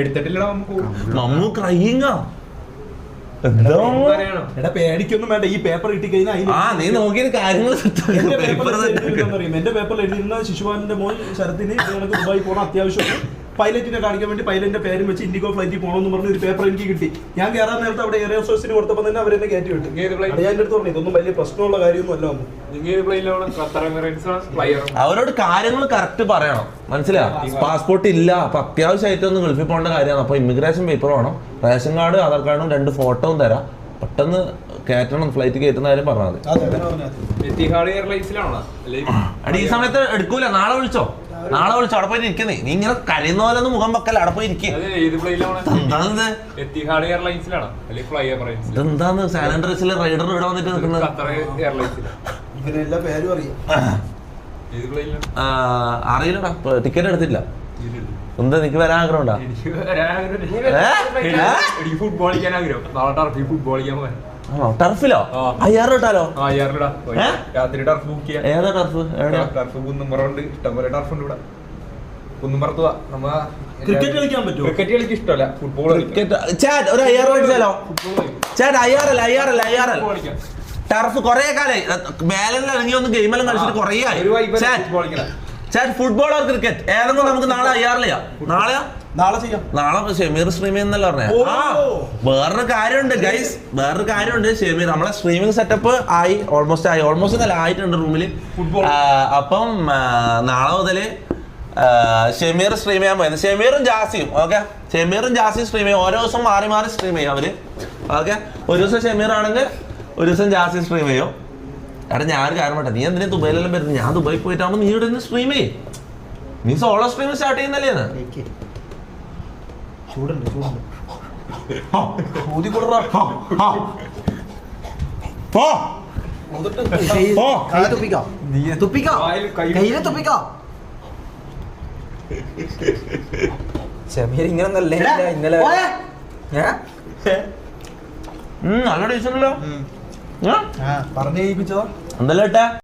എടുത്തിട്ടില്ല മമ്മു ക്രൈയിങ്ങാ. എടാ പേടിക്കൊന്നും വേണ്ട, ഈ പേപ്പർ കിട്ടി കഴിഞ്ഞാൽ നീ നോക്കിയ കാര്യങ്ങൾ എന്റെ പേപ്പറിൽ എഴുതിയിരുന്ന ശിശുപാലന്റെ മോൻ ശരത്തിന് ഞങ്ങൾക്ക് ദുബായി പോകണം അത്യാവശ്യം, പൈലറ്റിനെ കാണിക്കാൻ വേണ്ടി പൈലറ്റിന്റെ പേരും വെച്ച് ഇൻഡിഗോ ഫ്ലൈറ്റിൽ പോകണമെന്ന് പറഞ്ഞ ഒരു പേപ്പർ എനിക്ക് കിട്ടി. ഞാൻ കയറാൻ നേരത്തെ അവിടെ എയർ ഹോസ്റ്റസിന് കൊടുത്തപ്പോൾ തന്നെ അവരെന്നെ കയറ്റി വിട്ടു. ഞാൻ എന്റെ അടുത്ത് പറഞ്ഞു ഇതൊന്നും വലിയ പ്രശ്നമുള്ള കാര്യമൊന്നും അല്ല. അവരോട് കാര്യങ്ങൾ കറക്റ്റ് പറയണം, മനസ്സിലായോ? പാസ്പോർട്ട് ഇല്ല, അപ്പൊ അത്യാവശ്യമായിട്ട് ഒന്ന് ഗൾഫിൽ പോകേണ്ട കാര്യമാണ്. അപ്പൊ ഇമിഗ്രേഷൻ പേപ്പർ വേണം, റേഷൻ കാർഡ്, ആധാർ കാർഡും 2 ഫോട്ടോയും തരാം, പെട്ടെന്ന് കയറ്റണം, ഫ്ലൈറ്റ് കയറ്റുന്ന കാര്യം പറഞ്ഞാൽ മതി. ഈ സമയത്ത് എടുക്കൂല, നാളെ വിളിച്ചോ അവിടെ പോയി ഇരിക്കുന്നേ. നീ ഇങ്ങനെ കരയുന്ന പോലെ ഒന്ന് മുഖം വെക്കല്ല, അവിടെ പോയി ഇരിക്കുക. ഇതെന്താന്ന് സാലൻഡ്രസിലെ റൈഡർ ഇവിടെ വന്നിട്ട് നിൽക്കുന്നത്? അറിയില്ലടാ, ടിക്കറ്റ് എടുത്തില്ല. എന്താ നിനക്ക് വരാൻ ആഗ്രഹം ഉണ്ടാ? ടർഫിലോ? 5000 ഇട്ടാലോ? ഏതാ ടർഫ്? ക്രിക്കറ്റ് കളിക്കാൻ പറ്റുമോ? ക്രിക്കറ്റ് കളിക്ക് ഇഷ്ടമല്ല, ഫുട്ബോൾ ഒരു 5000 അടിച്ചാലോ? 5000 ടർഫ് കൊറേ കാലായി ബാലൻസ് ഇറങ്ങി ഒന്ന് ഗെയിമെല്ലാം കളിച്ചിട്ട് കൊറേ ആയി. ഫുട്ബോൾ ഓർ ക്രിക്കറ്റ് ഏതെങ്കിലും നമുക്ക് നാളെ 5000 നാളെ ചെയ്യാം. നാളെ ഷെമീർ സ്ട്രീം എന്നല്ല പറഞ്ഞേ. വേറൊരു കാര്യമുണ്ട് ഗൈസ്, വേറൊരു കാര്യമുണ്ട്. ഷെമീർ നമ്മളെ സ്ട്രീമിംഗ് സെറ്റപ്പ് ഓൾമോസ്റ്റ് അല്ല ആയിട്ടുണ്ട് റൂമിൽ. അപ്പം നാളെ മുതല് ഷെമീർ സ്ട്രീം ചെയ്യാൻ പോയത്. ഷെമീറും ജാസിയും സ്ട്രീം ചെയ്യും. ഓരോ ദിവസം മാറി മാറി സ്ട്രീം ചെയ്യും അവര്. ഓക്കെ, ഒരു ദിവസം ഷെമീർ ആണെങ്കിൽ ഒരു ദിവസം ജാസി സ്ട്രീം ചെയ്യും. എടാ ഞാനൊരു കാര്യം പറയട്ടെ, നീ എന്തിനാ ദുബൈയിലെല്ലാം വരുന്നത്? ഞാൻ ദുബായി പോയിട്ടാകുമ്പോൾ നീ ഇവിടെ നിന്ന് സ്ട്രീം ചെയ്യും. നീ സോളോ സ്ട്രീം സ്റ്റാർട്ട് ചെയ്യുന്നല്ലേ? ഇന്നലെ നല്ല ടീച്ചറല്ലോ പറഞ്ഞു എന്തല്ലോ ഇട്ടാ